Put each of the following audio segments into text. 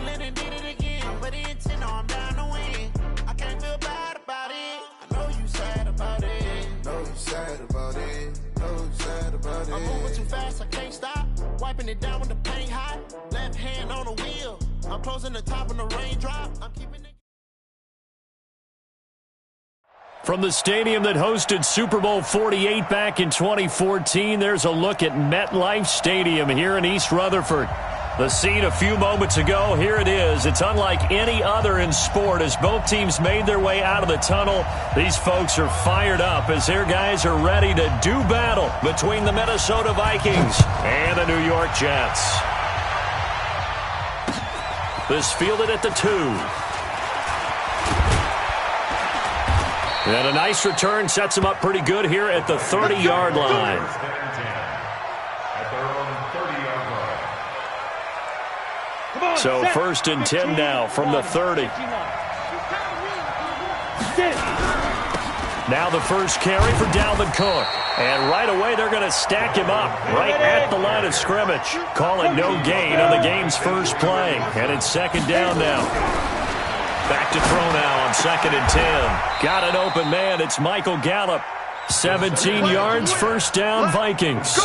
Kill it and did it again. But the intent, no, I'm down to win. I can't feel bad about it. I know you sad about it. Know you sad about it. Know you sad about it. I'm moving too fast, I can't stop. Wiping it down with the paint hot. Left hand on the wheel. I'm closing the top on the raindrop. I'm keeping it. From the stadium that hosted Super Bowl 48 back in 2014, there's a look at MetLife Stadium here in East Rutherford. The scene a few moments ago, here it is. It's unlike any other in sport as both teams made their way out of the tunnel. These folks are fired up as their guys are ready to do battle between the Minnesota Vikings and the New York Jets. This fielded at the 2. And a nice return sets him up pretty good here at the 30-yard line. So 1st and 10 now from the 30. Now the first carry for Dalvin Cook. And right away they're going to stack him up right at the line of scrimmage. Call it no gain on the game's first play. And it's 2nd down now. Back to throw now on 2nd and 10. Got an open man. It's Michael Gallup. 17 yards, 1st down, Vikings.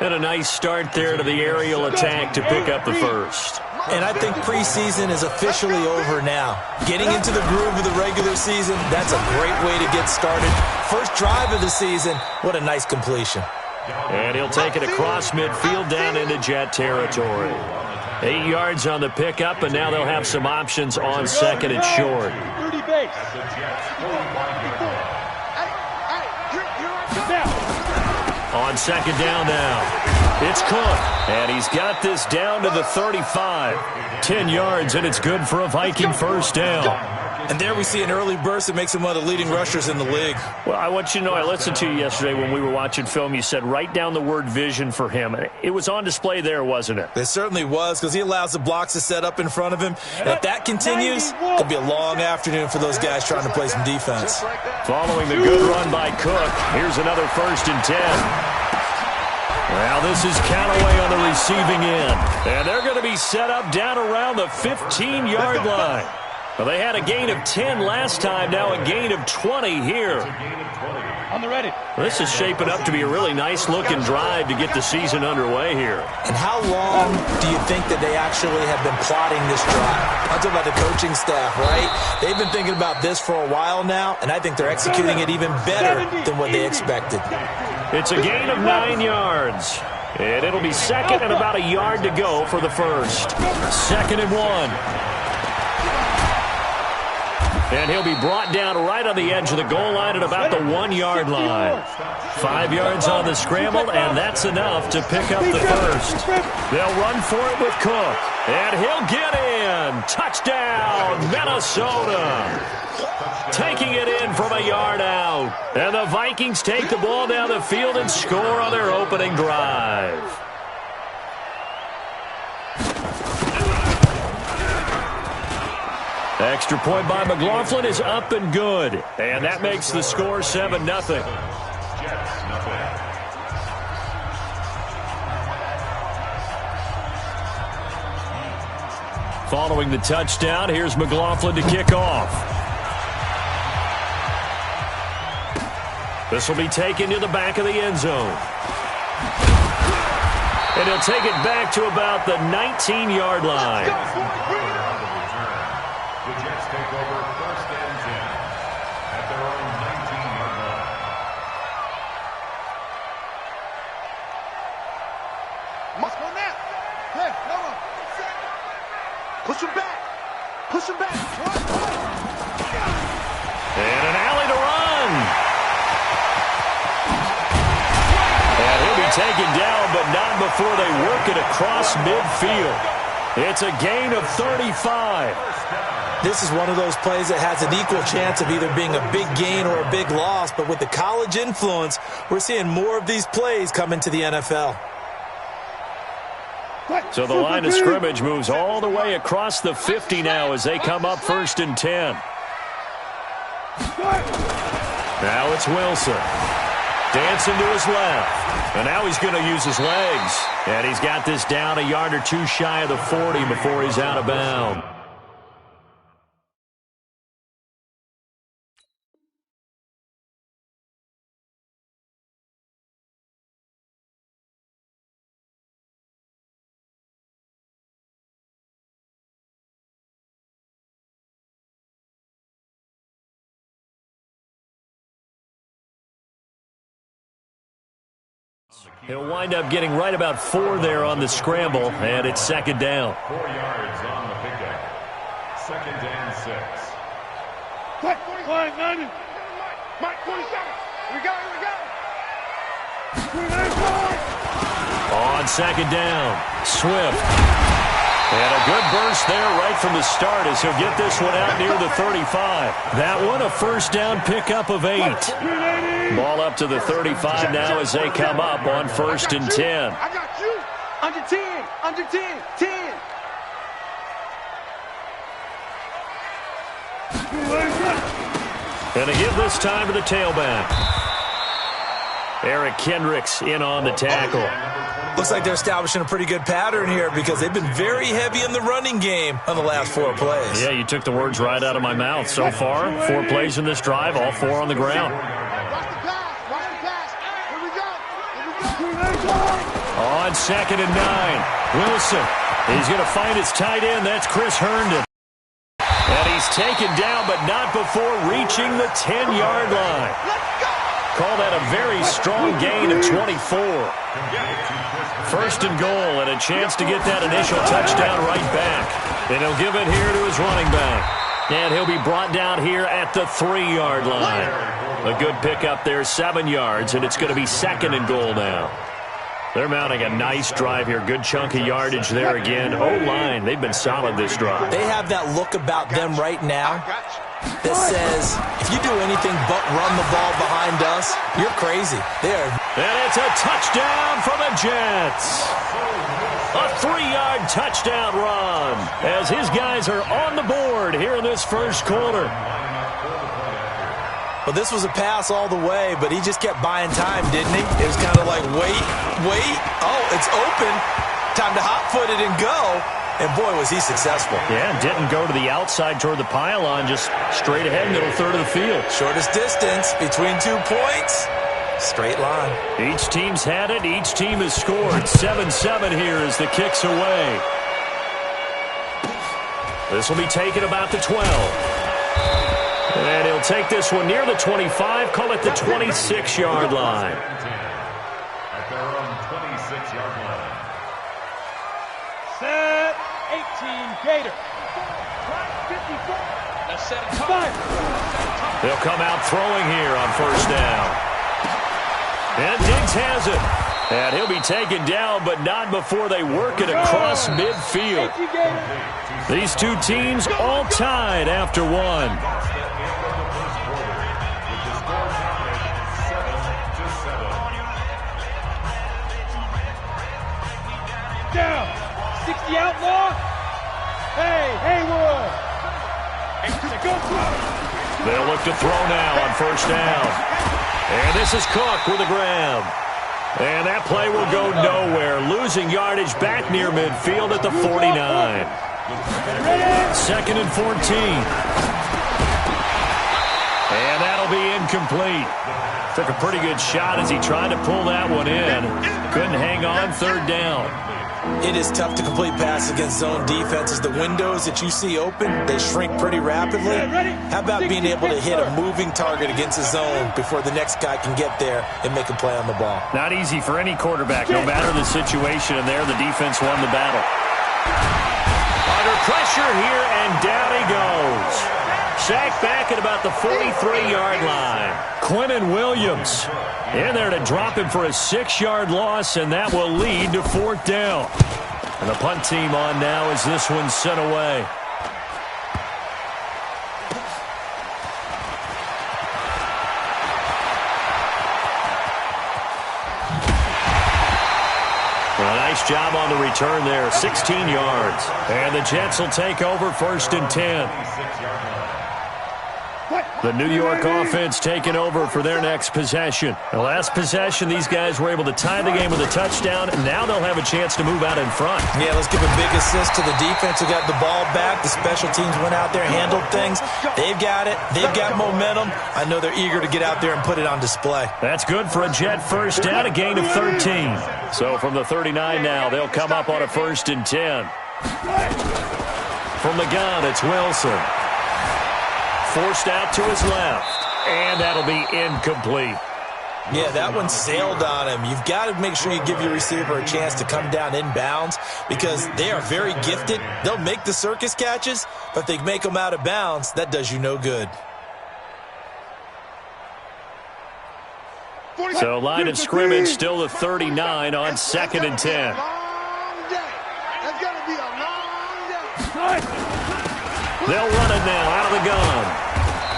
And a nice start there to the aerial attack to pick up the first. And I think preseason is officially over now. Getting into the groove of the regular season, that's a great way to get started. First drive of the season, what a nice completion. And he'll take it across midfield down into Jet territory. 8 yards on the pickup, and now they'll have some options on 2nd and short. On 2nd down now, it's Cook, and he's got this down to the 35. 10 yards, and it's good for a Viking first down. And there we see an early burst that makes him one of the leading rushers in the league. Well, I want you to know, I listened to you yesterday when we were watching film. You said write down the word vision for him. It was on display there, wasn't it? It certainly was, because he allows the blocks to set up in front of him. And if that continues, it'll be a long afternoon for those guys trying to play some defense. Following the good run by Cook, here's another 1st and 10. Well, this is Callaway on the receiving end. And they're going to be set up down around the 15-yard line. Well, they had a gain of 10 last time, now a gain of 20 here. On the ready. This is shaping up to be a really nice-looking drive to get the season underway here. And how long do you think that they actually have been plotting this drive? I'm talking about the coaching staff, right? They've been thinking about this for a while now, and I think they're executing it even better than what they expected. It's a gain of 9 yards. And it'll be 2nd and about a yard to go for the first. 2nd and 1. And he'll be brought down right on the edge of the goal line at about the 1-yard line. 5 yards on the scramble, and that's enough to pick up the first. They'll run for it with Cook. And he'll get in. Touchdown, Minnesota. Taking it in from a yard out. And the Vikings take the ball down the field and score on their opening drive. Extra point by McLaughlin is up and good. And that makes the score 7-0. Following the touchdown, here's McLaughlin to kick off. This will be taken to the back of the end zone. And he'll take it back to about the 19-yard line. Push him back. Push him back. And an alley to run. And he'll be taken down, but not before they work it across midfield. It's a gain of 35. This is one of those plays that has an equal chance of either being a big gain or a big loss, but with the college influence, we're seeing more of these plays come into the NFL. So the line of scrimmage moves all the way across the 50 now as they come up 1st and 10. Now it's Wilson. Dancing to his left. And now he's going to use his legs. And he's got this down a yard or two shy of the 40 before he's out of bounds. He'll wind up getting right about 4 there on the scramble, and it's second down. 4 yards on the pickup. Second and 6. Mike, 90. Mike, 27. We got it. On second down, Swift. And a good burst there right from the start as he'll get this one out near the 35. That one a first down pickup of 8. Ball up to the 35 now as they come up on 1st and 10. I got you. Under 10. Under 10. 10. And to give this time to the tailback. Eric Kendricks in on the tackle. Looks like they're establishing a pretty good pattern here because they've been very heavy in the running game on the last 4 plays. Yeah, you took the words right out of my mouth. So far, 4 plays in this drive, all 4 on the ground. On 2nd and 9, Wilson. He's going to find his tight end. That's Chris Herndon. And he's taken down, but not before reaching the 10-yard line. Call that a very strong gain of 24. 1st and goal, and a chance to get that initial touchdown right back. And he'll give it here to his running back. And he'll be brought down here at the 3-yard line. A good pickup there, 7 yards, and it's going to be 2nd and goal now. They're mounting a nice drive here. Good chunk of yardage there again. O-line, they've been solid this drive. They have that look about them right now that says, if you do anything but run the ball behind us, you're crazy. And it's a touchdown for the Jets. A 3-yard touchdown run as his guys are on the board here in this first quarter. Well, this was a pass all the way, but he just kept buying time, didn't he? It was kind of like, wait. Oh, it's open. Time to hot-foot it and go. And, boy, was he successful. Yeah, didn't go to the outside toward the pylon, just straight ahead, middle third of the field. Shortest distance between 2 points. Straight line. Each team's had it. Each team has scored. 7-7 here as the kick's away. This will be taken about the 12. And he'll take this one near the 25, call it the 26-yard line. At their own 26-yard line. Set 18 Gator. 54. That's 75. They'll come out throwing here on 1st down. And Diggs has it. And he'll be taken down, but not before they work it across midfield. These 2 teams all tied after 1. Down. 60 outlaw. Hey, Haywood. They'll look to throw now on 1st down. And this is Cook with a grab. And that play will go nowhere. Losing yardage back near midfield at the 49. 2nd and 14. And that'll be incomplete. Took a pretty good shot as he tried to pull that one in. Couldn't hang on 3rd down. It is tough to complete passes against zone defenses. The windows that you see open, they shrink pretty rapidly. How about being able to hit a moving target against a zone before the next guy can get there and make a play on the ball? Not easy for any quarterback, no matter the situation, and there the defense won the battle. Under pressure here, and down he goes. Sacked back at about the 43-yard line. Quinnen Williams in there to drop him for a 6-yard loss, and that will lead to 4th down. And the punt team on now as this one's sent away. Well, nice job on the return there, 16 yards. And the Jets will take over 1st and 10. The New York offense taking over for their next possession. The last possession, these guys were able to tie the game with a touchdown, and now they'll have a chance to move out in front. Yeah, let's give a big assist to the defense who got the ball back. The special teams went out there, handled things. They've got it. They've got momentum. I know they're eager to get out there and put it on display. That's good for a Jet first down, a gain of 13. So from the 39 now, they'll come up on a 1st and 10. From the gun, it's Wilson. Forced out to his left, and that'll be incomplete. Yeah, that one sailed on him. You've got to make sure you give your receiver a chance to come down inbounds because they are very gifted. They'll make the circus catches, but if they make them out of bounds, that does you no good. So line of scrimmage still the 39 on 2nd and 10. They'll run it now out of the gun.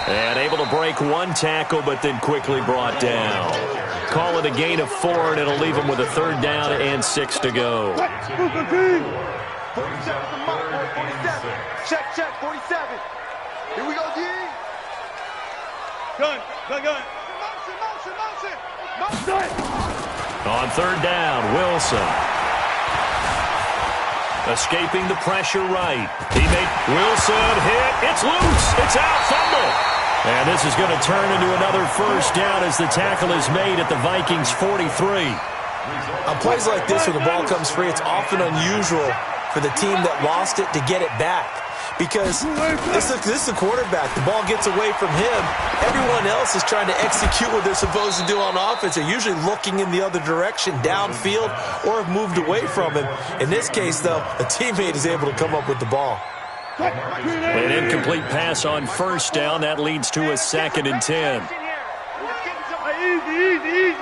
And able to break one tackle, but then quickly brought down. Call it a gain of 4, and it'll leave them with a 3rd down and 6 to go. 47. Check, 47. Here we go, D. Gun. Motion. On 3rd down, Wilson. Escaping the pressure right. Teammate Wilson hit. It's loose. It's out. Fumble. And this is going to turn into another 1st down as the tackle is made at the Vikings 43. On plays like this where the ball comes free, it's often unusual for the team that lost it to get it back. Because this is the quarterback. The ball gets away from him. Everyone else is trying to execute what they're supposed to do on offense. They're usually looking in the other direction, downfield, or have moved away from him. In this case, though, a teammate is able to come up with the ball. An incomplete pass on 1st down. That leads to a 2nd and 10. Easy.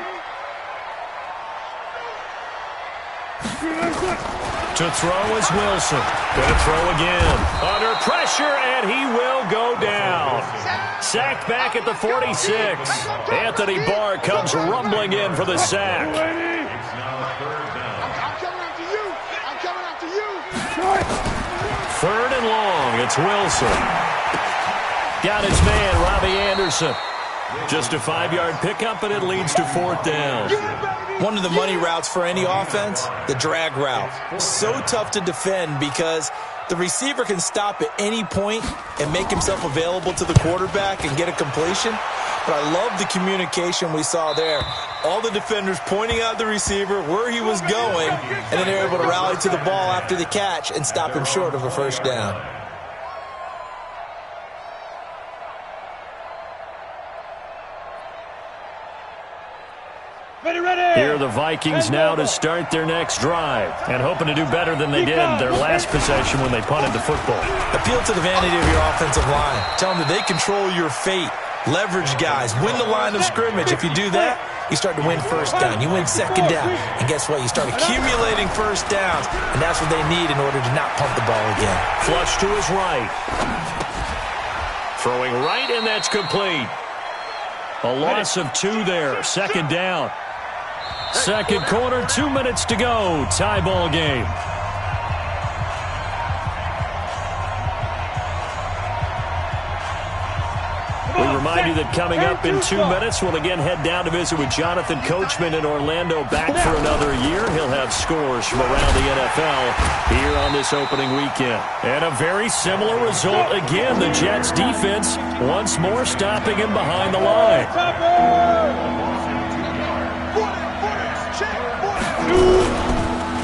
To throw is Wilson. Going to throw again. Under pressure, and he will go down. Sacked back at the 46. Anthony Barr comes rumbling in for the sack. I'm coming after you. 3rd and long. It's Wilson. Got his man, Robbie Anderson. Just a 5-yard pickup, and it leads to 4th down. One of the money routes for any offense, the drag route. So tough to defend because the receiver can stop at any point and make himself available to the quarterback and get a completion. But I love the communication we saw there. All the defenders pointing out the receiver, where he was going, and then they're able to rally to the ball after the catch and stop him short of a 1st down. Here are the Vikings now to start their next drive and hoping to do better than they did their last possession when they punted the football. Appeal to the vanity of your offensive line. Tell them that they control your fate. Leverage guys. Win the line of scrimmage. If you do that, you start to win 1st down. You win 2nd down. And guess what? You start accumulating 1st downs. And that's what they need in order to not punt the ball again. Flush to his right. Throwing right, and that's complete. A loss of 2 there. 2nd down. 2nd quarter, 2 minutes to go. Tie ball game. We remind you that coming up in 2 minutes, we'll again head down to visit with Jonathan Coachman in Orlando, back for another year. He'll have scores from around the NFL here on this opening weekend. And a very similar result again. The Jets defense once more stopping him behind the line.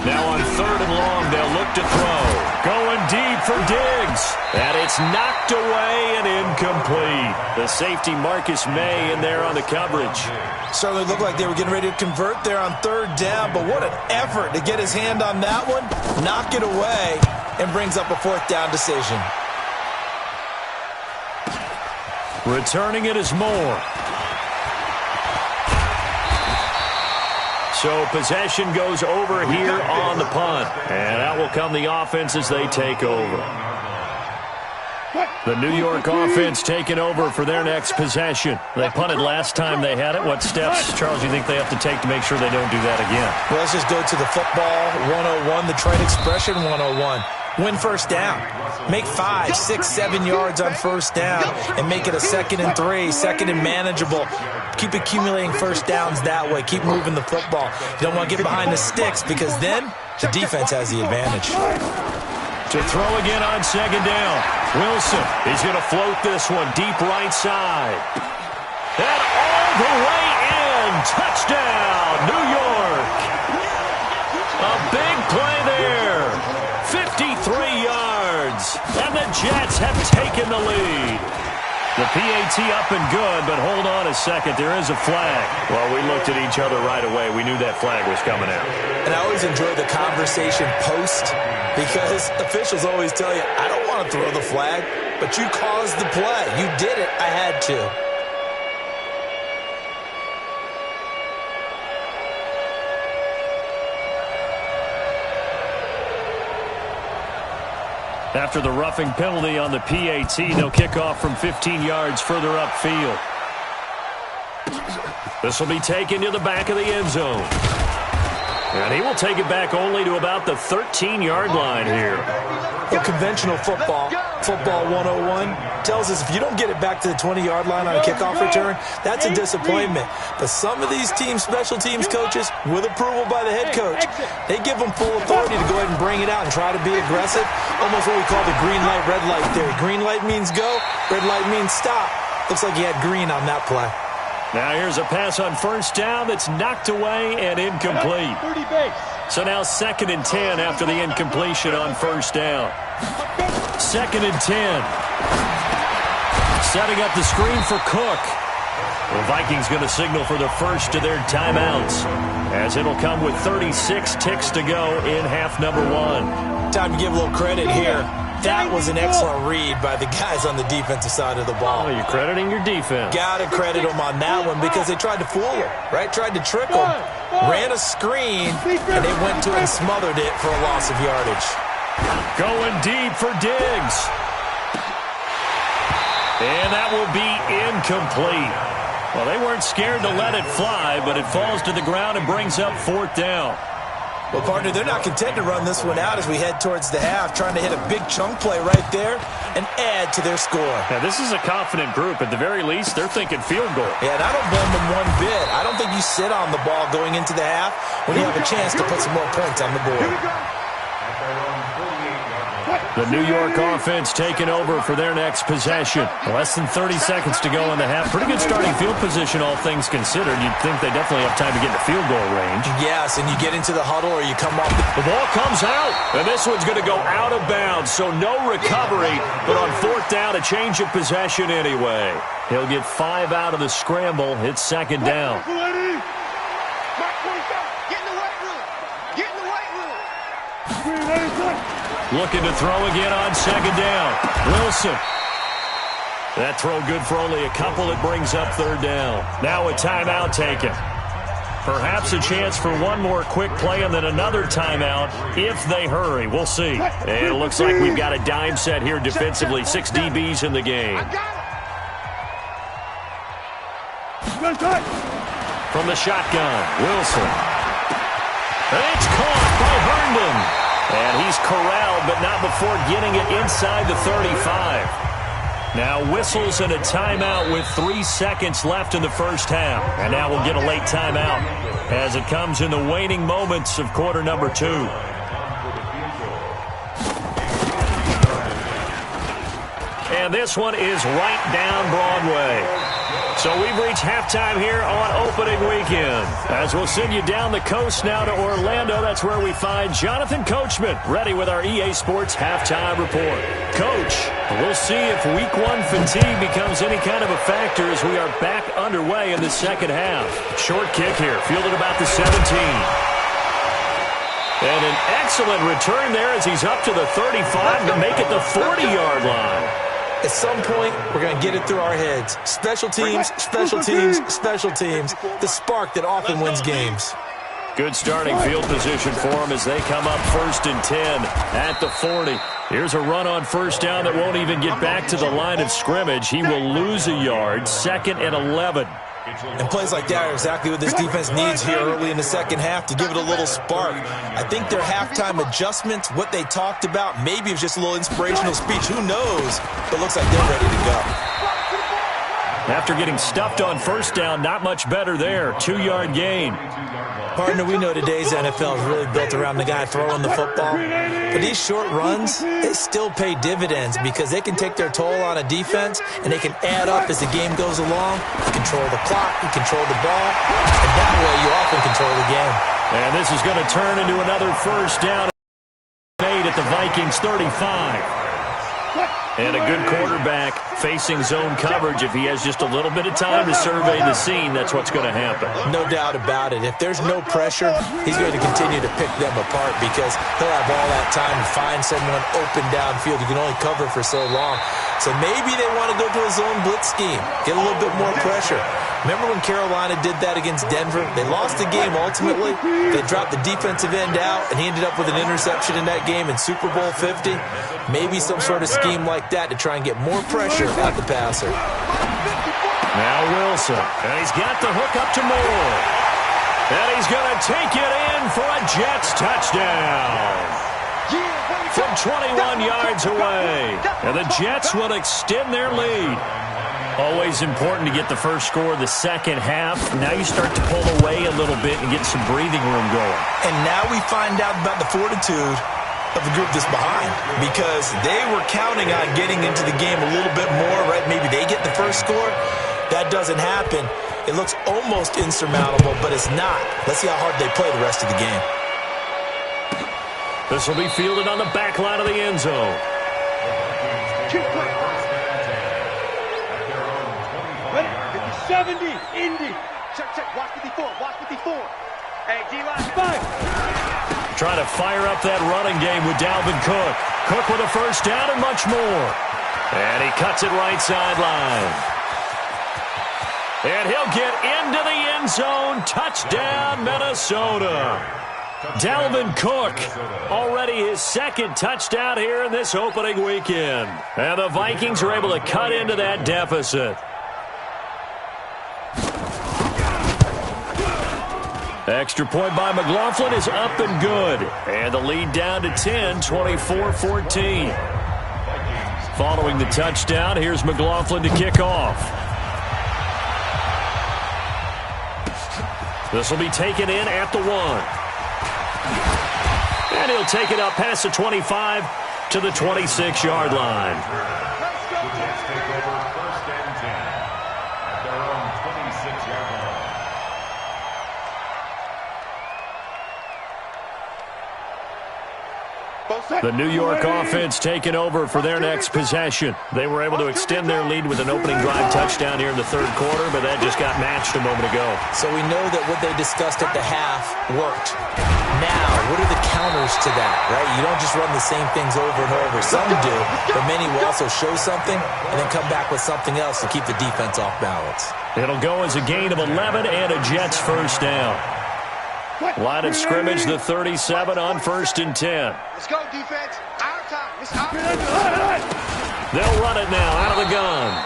Now on 3rd and long, they'll look to throw. Going deep for Diggs. And it's knocked away and incomplete. The safety Marcus May in there on the coverage. Certainly looked like they were getting ready to convert there on 3rd down, but what an effort to get his hand on that one, knock it away, and brings up a 4th down decision. Returning it is Moore. So possession goes over here on the punt. And out will come the offense as they take over. The New York offense taking over for their next possession. They punted last time they had it. What steps, Charles, do you think they have to take to make sure they don't do that again? Well, let's just go to the football 101, the trade expression 101. Win first down. Make 5, 6, 7 yards on first down and make it a 2nd and 3, 2nd and manageable. Keep accumulating first downs that way. Keep moving the football. You don't want to get behind the sticks because then the defense has the advantage. To throw again on 2nd down. Wilson, he's going to float this one deep right side. And all the way in. Touchdown, New York. A big play there. 53 yards. And the Jets have taken the lead. The PAT up and good, but hold on a second. There is a flag. Well, we looked at each other right away. We knew that flag was coming out. And I always enjoy the conversation post because officials always tell you, I don't want to throw the flag, but you caused the play. You did it. I had to. After the roughing penalty on the PAT, they'll kick off from 15 yards further upfield. This will be taken to the back of the end zone. And he will take it back only to about the 13-yard line here. Well, conventional football 101, tells us if you don't get it back to the 20-yard line on a kickoff return, that's a disappointment. But some of these special teams coaches, with approval by the head coach, they give them full authority to go ahead and bring it out and try to be aggressive. Almost what we call the green light, red light theory. Green light means go, red light means stop. Looks like he had green on that play. Now here's a pass on first down that's knocked away and incomplete. So now 2nd and 10 after the incompletion on first down. 2nd and 10. Setting up the screen for Cook. The Vikings going to signal for the first of their timeouts, as it'll come with 36 ticks to go in half number 1. Time to give a little credit here. That was an excellent read by the guys on the defensive side of the ball. Oh, you're crediting your defense. Got to credit them on that one because they tried to fool him, right? Tried to trick him, ran a screen, and they went to it and smothered it for a loss of yardage. Going deep for Diggs. And that will be incomplete. Well, they weren't scared to let it fly, but it falls to the ground and brings up 4th down. Well, partner, they're not content to run this one out as we head towards the half, trying to hit a big chunk play right there and add to their score. Now, this is a confident group. At the very least, they're thinking field goal. Yeah, and I don't blame them one bit. I don't think you sit on the ball going into the half when you have a chance to put some more points on the board. The New York offense taking over for their next possession. Less than 30 seconds to go in the half. Pretty good starting field position, all things considered. You'd think they definitely have time to get to field goal range. Yes, and you get into the huddle or you come off. The ball comes out, and this one's going to go out of bounds, so no recovery, but on 4th down, a change of possession anyway. He'll get 5 out of the scramble. It's 2nd down. Looking to throw again on 2nd down. Wilson. That throw good for only a couple. It brings up 3rd down. Now a timeout taken. Perhaps a chance for one more quick play and then another timeout if they hurry. We'll see. And it looks like we've got a dime set here defensively. 6 DBs in the game. From the shotgun, Wilson. And it's caught by Herndon. And he's corralled, but not before getting it inside the 35. Now whistles and a timeout with 3 seconds left in the first half. And now we'll get a late timeout as it comes in the waning moments of quarter number 2. And this one is right down Broadway. So we've reached halftime here on opening weekend. As we'll send you down the coast now to Orlando, that's where we find Jonathan Coachman ready with our EA Sports Halftime Report. Coach, we'll see if Week 1 fatigue becomes any kind of a factor as we are back underway in the second half. Short kick here, fielded about the 17. And an excellent return there as he's up to the 35 to make it the 40-yard line. At some point, we're going to get it through our heads. Special teams, special teams, special teams. The spark that often wins games. Good starting field position for them as they come up 1st and 10 at the 40. Here's a run on first down that won't even get back to the line of scrimmage. He will lose a yard. 2nd and 11. And plays like that are exactly what this defense needs here early in the second half to give it a little spark. I think their halftime adjustments, what they talked about, maybe it was just a little inspirational speech. Who knows? But looks like they're ready to go. After getting stuffed on first down, not much better there. 2-yard gain. Partner, we know today's NFL is really built around the guy throwing the football. But these short runs, they still pay dividends because they can take their toll on a defense and they can add up as the game goes along. You control the clock, you control the ball, and that way you often control the game. And this is going to turn into another first down made at the Vikings 35. And a good quarterback facing zone coverage. If he has just a little bit of time to survey the scene, that's what's going to happen. No doubt about it. If there's no pressure, he's going to continue to pick them apart because he'll have all that time to find someone open downfield. You can only cover for so long. So maybe they want to go to a zone blitz scheme, get a little bit more pressure. Remember when Carolina did that against Denver? They lost the game ultimately. They dropped the defensive end out, and he ended up with an interception in that game in Super Bowl 50. Maybe some sort of scheme like that to try and get more pressure at the passer. Now Wilson, and he's got the hook up to Moore. And he's going to take it in for a Jets touchdown. From 21 yards away. And the Jets will extend their lead. Always important to get the first score of the second half. Now you start to pull away a little bit and get some breathing room going. And now we find out about the fortitude of the group that's behind because they were counting on getting into the game a little bit more, right? Maybe they get the first score. That doesn't happen. It looks almost insurmountable, but it's not. Let's see how hard they play the rest of the game. This will be fielded on the back line of the end zone. Ready? 70, Indy. Check, watch 54, watch 54. Hey, D-line, 5. Trying to fire up that running game with Dalvin Cook. Cook with a first down and much more. And he cuts it right sideline. And he'll get into the end zone. Touchdown, Minnesota. Dalvin Cook, already his second touchdown here in this opening weekend. And the Vikings are able to cut into that deficit. Extra point by McLaughlin is up and good. And the lead down to 10, 24-14. Following the touchdown, here's McLaughlin to kick off. This will be taken in at the 1. And he'll take it up past the 25 to the 26-yard line. Jets take over first and 10 at their own 26-yard line. The New York offense taking over for their next possession. They were able to extend their lead with an opening drive touchdown here in the third quarter, but that just got matched a moment ago. So we know that what they discussed at the half worked. Now, what are the counters to that, right? You don't just run the same things over and over. Some do, but many will also show something and then come back with something else to keep the defense off balance. It'll go as a gain of 11 and a Jets first down. Line of scrimmage, the 37 on 1st and 10. Let's go, defense. Our time. It's our time. They'll run it now out of the gun.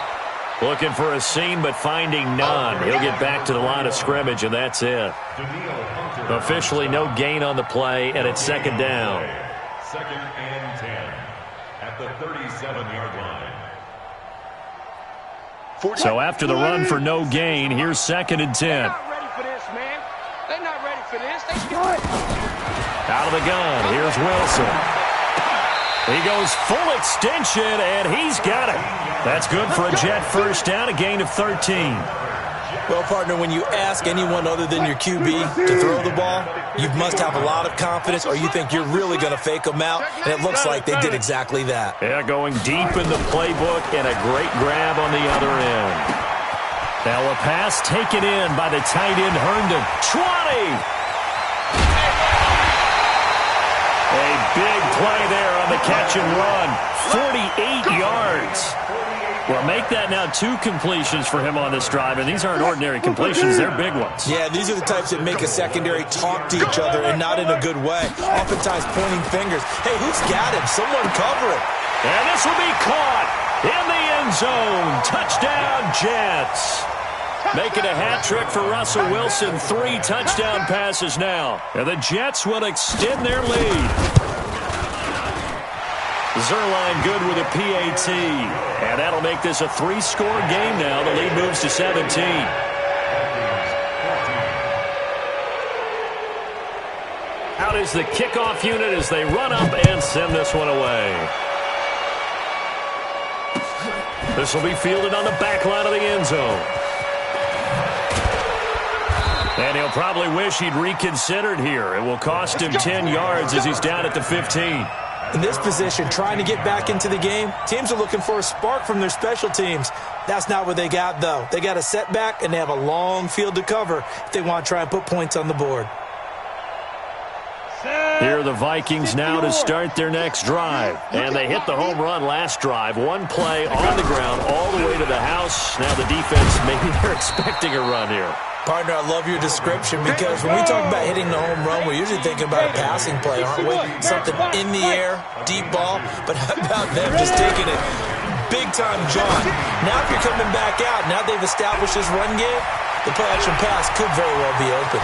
Looking for a seam, but finding none. He'll get back to the line of scrimmage, and that's it. Officially no gain on the play, and it's second down. Second and 10 at the 37-yard line. So after the run for no gain, here's second and 10. They're not ready for this, man. They're not ready for this. Out of the gun, here's Wilson. He goes full extension, and he's got it. That's good for a Jet first down, a gain of 13. Well, partner, when you ask anyone other than your QB to throw the ball, you must have a lot of confidence or you think you're really going to fake them out, and it looks like they did exactly that. Yeah, going deep in the playbook and a great grab on the other end. Now a pass taken in by the tight end Herndon. 20! A big play there on the catch and run. 48 yards. Well, make that now 2 completions for him on this drive, and these aren't ordinary completions. They're big ones. Yeah, these are the types that make a secondary talk to each other and not in a good way. Oftentimes pointing fingers. Hey, who's got him? Someone cover it. And this will be caught in the end zone. Touchdown, Jets. Making a hat trick for Russell Wilson. 3 touchdown passes now. And the Jets will extend their lead. Zerline good with a PAT. And that'll make this a 3-score game now. The lead moves to 17. Out is the kickoff unit as they run up and send this one away. This will be fielded on the back line of the end zone. And he'll probably wish he'd reconsidered here. It will cost him 10 yards as he's down at the 15. In this position, trying to get back into the game, teams are looking for a spark from their special teams. That's not what they got, though. They got a setback, and they have a long field to cover if they want to try and put points on the board. Here are the Vikings now to start their next drive. And they hit the home run last drive. 1 play on the ground all the way to the house. Now the defense, maybe they're expecting a run here. Partner, I love your description because when we talk about hitting the home run, we're usually thinking about a passing play, aren't we? Something in the air, deep ball. But how about them just taking it big-time jaunt? Now if you're coming back out, now they've established this run game, the play-action pass could very well be open.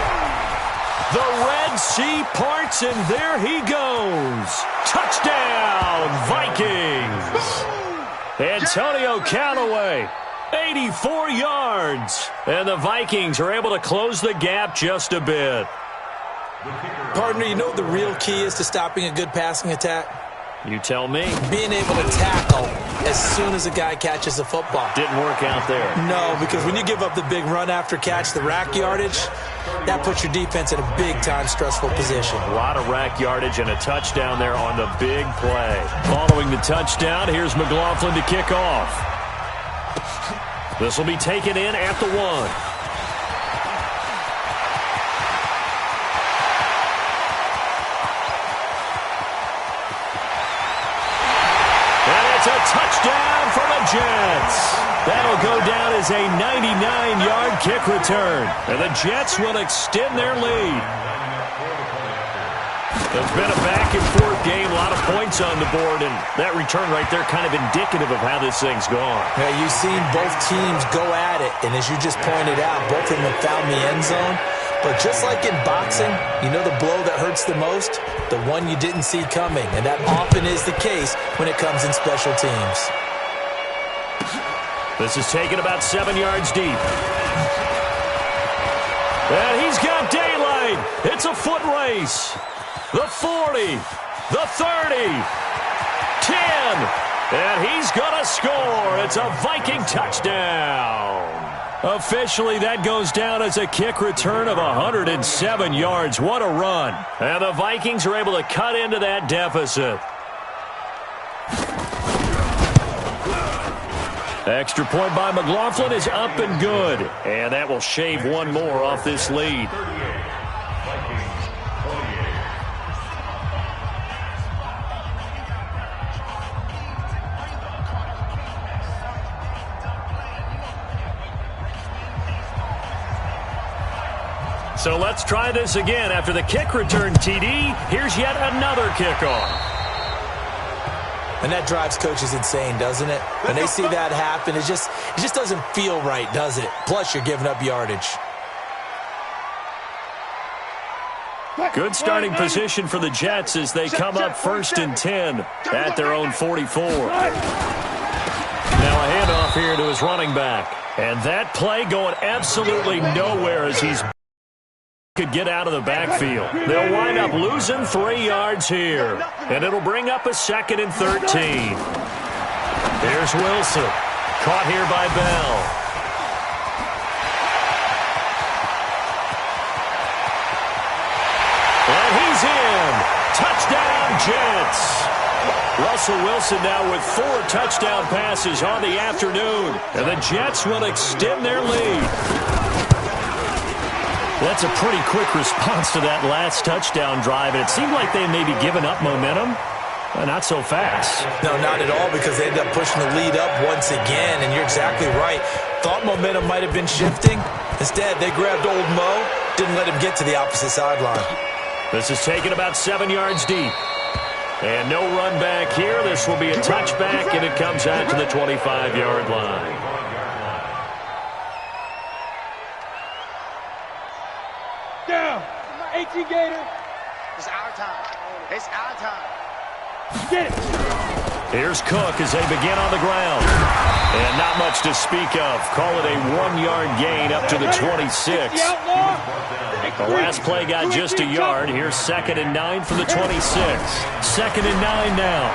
The Red Sea parts, and there he goes. Touchdown, Vikings. Antonio Callaway, 84 yards. And the Vikings are able to close the gap just a bit. Partner, you know what the real key is to stopping a good passing attack? You tell me. Being able to tackle as soon as a guy catches the football. Didn't work out there. No, because when you give up the big run after catch, the rack yardage, that puts your defense in a big-time stressful position. A lot of rack yardage and a touchdown there on the big play. Following the touchdown, here's McLaughlin to kick off. This will be taken in at the 1. A touchdown for the Jets. That'll go down as a 99-yard kick return. And the Jets will extend their lead. It's been a back-and-forth game, a lot of points on the board, and that return right there kind of indicative of how this thing's gone. Yeah, you've seen both teams go at it, and as you just pointed out, both of them have found the end zone. But just like in boxing, you know the blow that hurts the most? The one you didn't see coming, and that often is the case when it comes in special teams. This is taken about 7 yards deep. And he's got daylight. It's a foot race. The 40, the 30, 10, and he's going to score. It's a Viking touchdown. Officially, that goes down as a kick return of 107 yards. What a run. And the Vikings are able to cut into that deficit. Extra point by McLaughlin is up and good. And that will shave 1 more off this lead. So let's try this again. After the kick return TD, here's yet another kickoff. And that drives coaches insane, doesn't it? When they see that happen, it just doesn't feel right, does it? Plus, you're giving up yardage. Good starting position for the Jets as they come up 1st and 10 at their own 44. Now a handoff here to his running back. And that play going absolutely nowhere as he's could get out of the backfield. They'll wind up losing 3 yards here. And it'll bring up a 2nd and 13. Here's Wilson. Caught here by Bell. And he's in. Touchdown, Jets. Russell Wilson now with 4 touchdown passes on the afternoon. And the Jets will extend their lead. That's a pretty quick response to that last touchdown drive, and it seemed like they may be giving up momentum. Not so fast. No, not at all, because they ended up pushing the lead up once again, and you're exactly right. Thought momentum might have been shifting. Instead, they grabbed old Mo, didn't let him get to the opposite sideline. This is taken about 7 yards deep. And no run back here. This will be a touchback, and it comes out to the 25-yard line. 18 Gator. It's our time. It's our time. Get it. Here's Cook as they begin on the ground. And not much to speak of. Call it a 1-yard gain up to the 26. The last play got just a yard. Here's 2nd and 9 for the 26. 2nd and 9 now.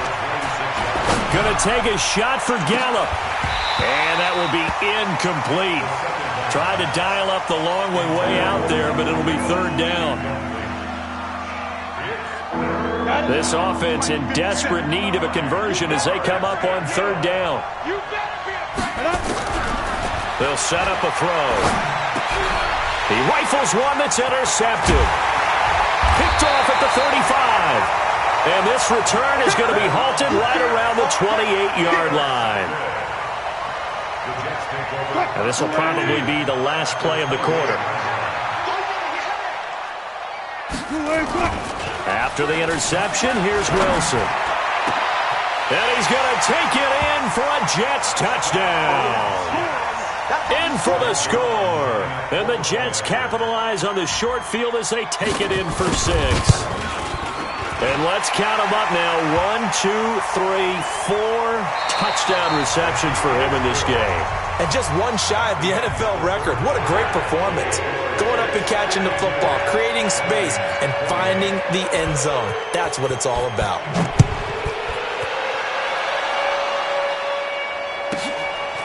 Going to take a shot for Gallup. And that will be incomplete. Tried to dial up the long way out there, but it'll be 3rd down. This offense in desperate need of a conversion as they come up on 3rd down. They'll set up a throw. He rifles one that's intercepted. Picked off at the 35. And this return is going to be halted right around the 28-yard line. And this will probably be the last play of the quarter. After the interception, here's Wilson. And he's going to take it in for a Jets touchdown. In for the score. And the Jets capitalize on the short field as they take it in for 6. And let's count them up now. 1, 2, 3, 4 touchdown receptions for him in this game. And just one shy of the NFL record. What a great performance. Going up and catching the football, creating space, and finding the end zone. That's what it's all about.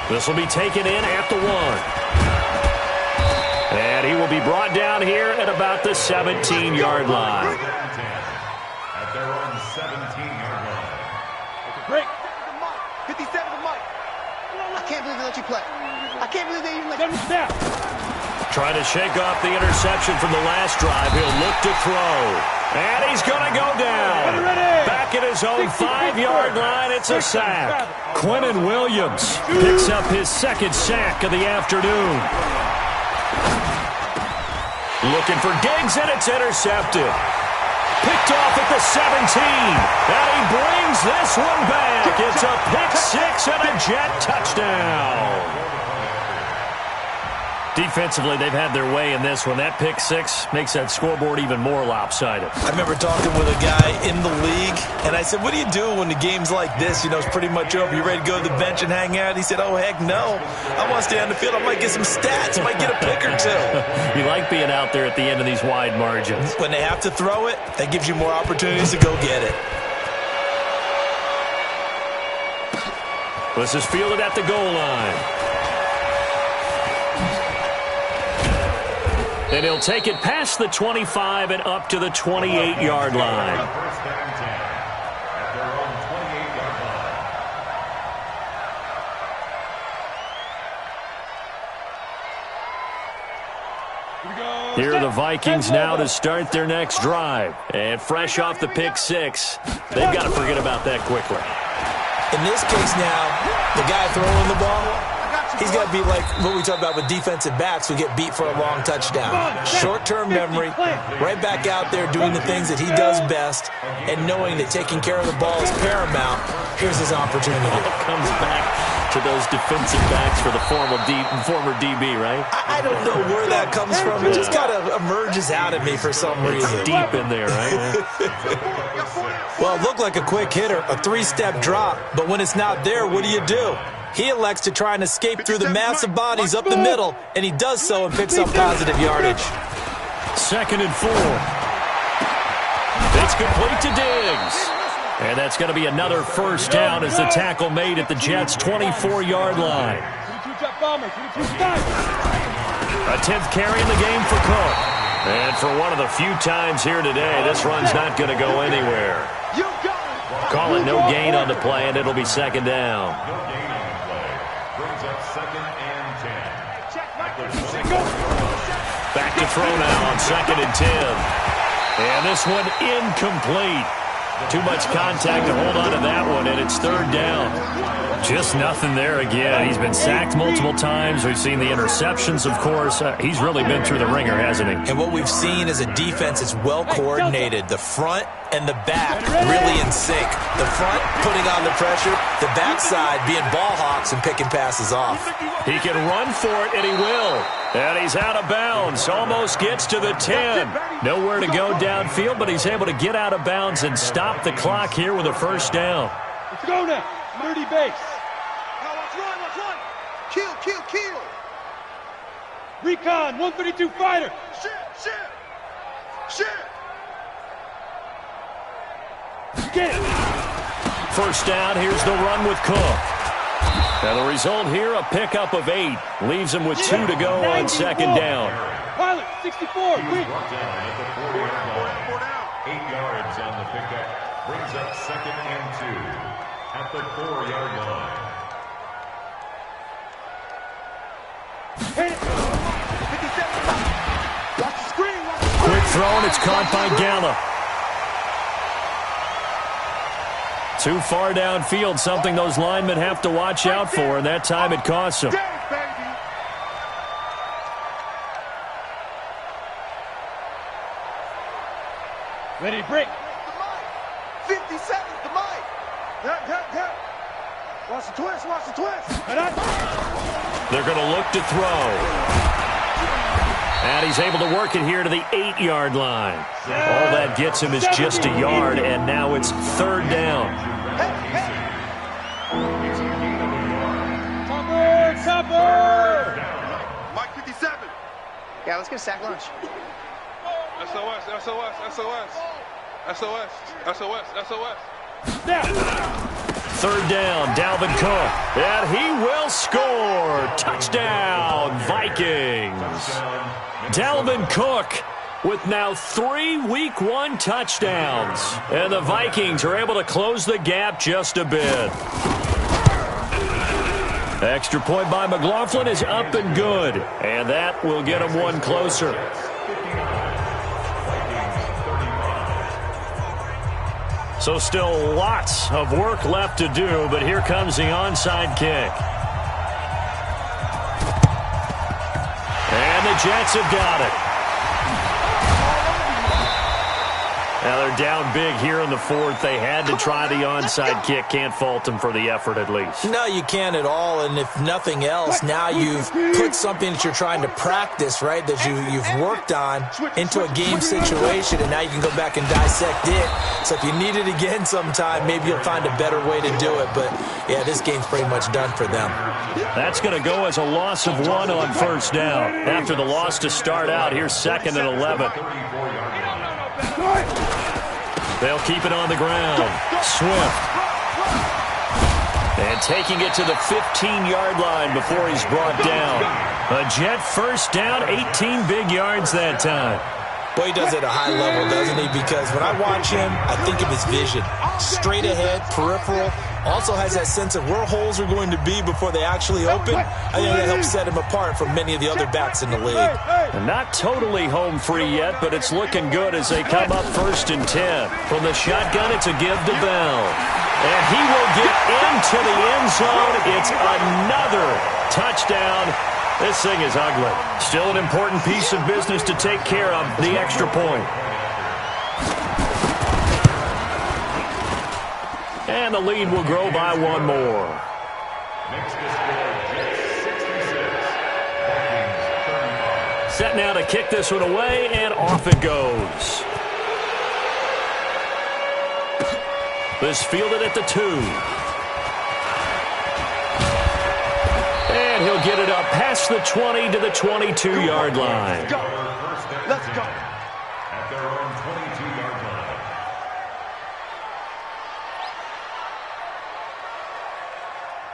This will be taken in at the 1. And he will be brought down here at about the 17-yard line. At their own 17-yard line. Break. 57 to Mike. I can't believe they let you play. I can't believe they even let you Down. Trying to shake off the interception from the last drive. He'll look to throw. And he's going to go down. Back at his own 5-yard line, it's a sack. Quinnen Williams picks up his 2nd sack of the afternoon. Looking for Diggs, and it's intercepted. Picked off at the 17. And he brings this one back. It's a pick-6 and a Jet touchdown. Defensively, they've had their way in this one. That pick-6 makes that scoreboard even more lopsided. I remember talking with a guy in the league, and I said, what do you do when the game's like this? You know, it's pretty much over. You ready to go to the bench and hang out? He said, oh, heck no. I want to stay on the field. I might get some stats. I might get a pick or two. You like being out there at the end of these wide margins. When they have to throw it, that gives you more opportunities to go get it. This is fielded at the goal line. And he'll take it past the 25 and up to the 28-yard line. First down 10 at their own 28-yard line. Here are the Vikings now to start their next drive. And fresh off the pick-6, they've got to forget about that quickly. In this case now, the guy throwing the ball, he's got to be like what we talk about with defensive backs who get beat for a long touchdown. Short-term memory, right back out there doing the things that he does best, and knowing that taking care of the ball is paramount. Here's his opportunity. It comes back to those defensive backs for the former DB, right? I don't know where that comes from. It just kind of emerges out of me for some reason. It's deep in there, right? Well, it looked like a quick hitter, a 3-step drop, but when it's not there, what do? He elects to try and escape through the massive bodies up the middle, and he does so and picks up positive yardage. 2nd and 4. It's complete to Diggs. And that's going to be another first down as the tackle made at the Jets' 24-yard line. A 10th carry in the game for Cook. And for one of the few times here today, this run's not going to go anywhere. Call it no gain on the play, and it'll be 2nd down. No gain on the play. Brings up 2nd and 10. Back to throw now on 2nd and 10. And this one incomplete. Too much contact to hold on to that one, and it's 3rd down. Just nothing there again. He's been sacked multiple times. We've seen the interceptions, of course. He's really been through the ringer, hasn't he? And what we've seen is a defense that's well coordinated. The front and the back really in sync. The front putting on the pressure, the backside being ball hawks and picking passes off. He can run for it, and he will. And he's out of bounds. Almost gets to the 10. Nowhere to go downfield, but he's able to get out of bounds and stop the clock here with a first down. Let's go now. 30 base. Let's run. Kill. Recon, 132 fighter. Shit. Get it. First down, here's the run with Cook. And the result here, a pickup of 8. Leaves him with 2 to go on second down. Pilot, 64, quick. Brought down at the 4-yard line. 8 yards on the pickup. Brings up second and 2. At the 4-yard line. Hit it. 57. Watch the screen. Quick throw, and it's caught by Gallup. Too far downfield, something those linemen have to watch out for, and that time it costs them. Ready to break. 50 seconds, the mic. Hit. Watch the twist. They're going to look to throw. And he's able to work it here to the 8-yard line. All that gets him is just a yard, and now it's third down. Topper! Mike 57. Yeah, let's get a sack lunch. SOS. Now. Third down, Dalvin Cook. And he will score. Touchdown, Vikings. Dalvin Cook with now 3 Week 1 touchdowns. And the Vikings are able to close the gap just a bit. Extra point by McLaughlin is up and good. And that will get him one closer. So still lots of work left to do, but here comes the onside kick. And the Jets have got it. Now they're down big here in the fourth. They had to try the onside kick. Can't fault them for the effort at least. No, you can't at all. And if nothing else, now you've put something that you're trying to practice, right, that you've worked on into a game situation, and now you can go back and dissect it. So if you need it again sometime, maybe you'll find a better way to do it. But, yeah, this game's pretty much done for them. That's going to go as a loss of 1 on first down. After the loss to start out, here's second and 11. They'll keep it on the ground. Swift. And taking it to the 15-yard line before he's brought down. A Jet first down, 18 big yards that time. Boy, he does it at a high level, doesn't he? Because when I watch him, I think of his vision. Straight ahead, peripheral. Also has that sense of where holes are going to be before they actually open. I think that helps set him apart from many of the other backs in the league. Not totally home free yet, but it's looking good as they come up first and 10. From the shotgun, it's a give to Bell. And he will get into the end zone. It's another touchdown. This thing is ugly. Still an important piece of business to take care of, the extra point. And the lead will grow by 1 more. Next to score, Jets 66. Vikings 35. Set now to kick this one away, and off it goes. This fielded at the 2. And he'll get it up past the 20 to the 22-yard line. Let's go. At their own 22-yard line.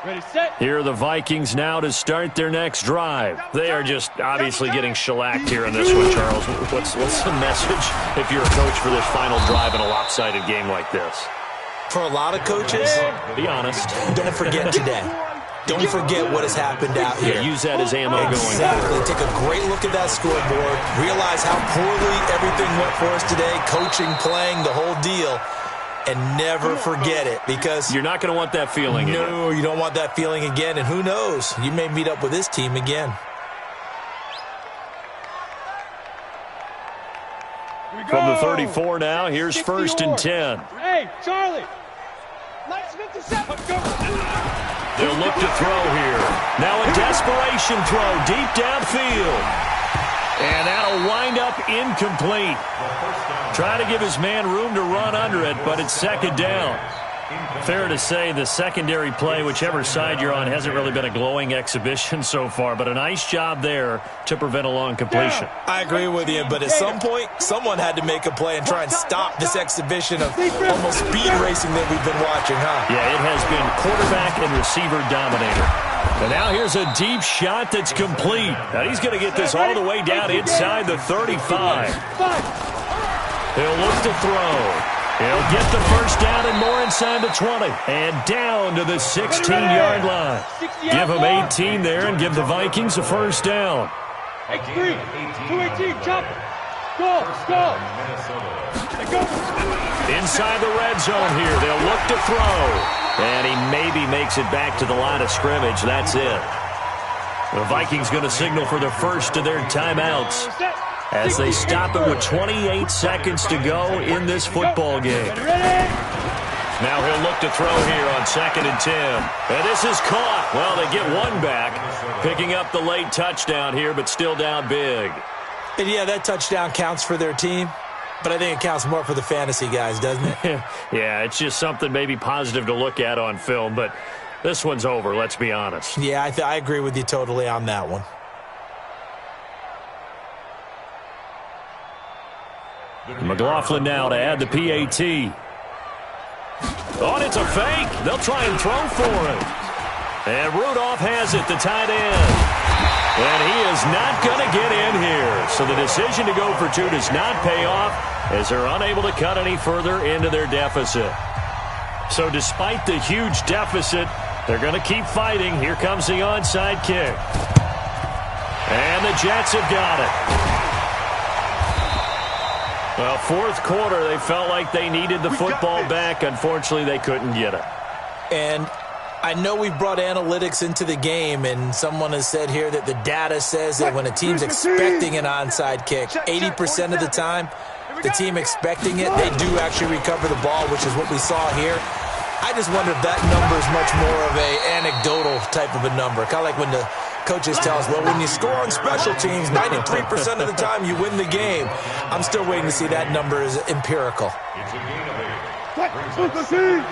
Ready, set. Here are the Vikings now to start their next drive. They are just obviously getting shellacked here in this one, Charles. What's the message if you're a coach for this final drive in a lopsided game like this? For a lot of coaches, Be honest. don't forget today. Don't forget what has happened out here. Use that as ammo going Exactly. forward. Take a great look at that scoreboard. Realize how poorly everything went for us today. Coaching, playing, the whole deal. and never forget it, because you're not going to want that feeling again. No, you don't want that feeling again, and who knows, you may meet up with this team again. From the 34 now, here's 1st and 10. Hey, Charlie. Nice 57. They'll look to throw here. Now a desperation throw deep downfield. And that'll wind up incomplete. Try to give his man room to run under it, but it's 2nd down. Fair to say the secondary play, whichever side you're on, hasn't really been a glowing exhibition so far, but a nice job there to prevent a long completion. I agree with you, but at some point, someone had to make a play and try and stop this exhibition of almost speed racing that we've been watching, huh? Yeah, it has been quarterback and receiver dominator. And now here's a deep shot that's complete. Now he's going to get this all the way down inside the 35. He'll look to throw. He'll get the 1st down and more inside the 20. And down to the 16-yard line. Give him 18 there and give the Vikings a 1st down. X3, 218, chop it. Go. Inside the red zone here. They'll look to throw. And he maybe makes it back to the line of scrimmage. That's it. The Vikings going to signal for the first of their timeouts as they stop it with 28 seconds to go in this football game. Now he'll look to throw here on 2nd and 10. And this is caught. Well, they get one back, picking up the late touchdown here, but still down big. And yeah, that touchdown counts for their team, but I think it counts more for the fantasy guys, doesn't it? Yeah, it's just something maybe positive to look at on film, but this one's over, let's be honest. Yeah, I agree with you totally on that one. McLaughlin now to add the PAT. Oh, and it's a fake. They'll try and throw for it. And Rudolph has it, the tight end. And he is not going to get in here. So the decision to go for 2 does not pay off as they're unable to cut any further into their deficit. So despite the huge deficit, they're going to keep fighting. Here comes the onside kick. And the Jets have got it. Well, 4th quarter, they felt like they needed the football back. Unfortunately, they couldn't get it. And I know we've brought analytics into the game, and someone has said here that the data says that when a team's expecting an onside kick, 80% of the time, the team expecting it, they do actually recover the ball, which is what we saw here. I just wonder if that number is much more of a anecdotal type of a number. Kind of like when the coaches tell us, well, when you score on special teams, 93% of the time you win the game. I'm still waiting to see that number is empirical. It's a gain of 8.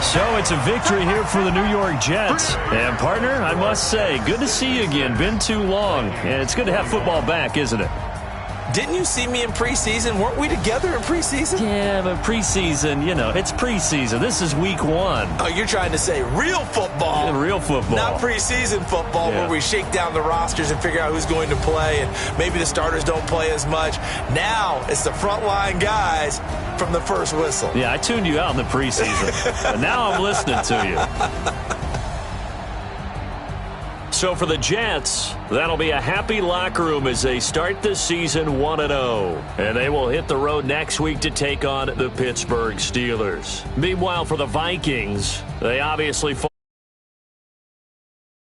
So it's a victory here for the New York Jets. And, partner, I must say, good to see you again. Been too long. And it's good to have football back, isn't it? Didn't you see me in preseason? Weren't we together in preseason? Yeah, but preseason, you know, it's preseason. This is week 1. Oh, you're trying to say real football. Yeah, real football. Not preseason football where we shake down the rosters and figure out who's going to play, and maybe the starters don't play as much. Now it's the frontline guys from the first whistle. Yeah, I tuned you out in the preseason. But now I'm listening to you. So for the Jets, that'll be a happy locker room as they start the season 1-0. And they will hit the road next week to take on the Pittsburgh Steelers. Meanwhile, for the Vikings, they obviously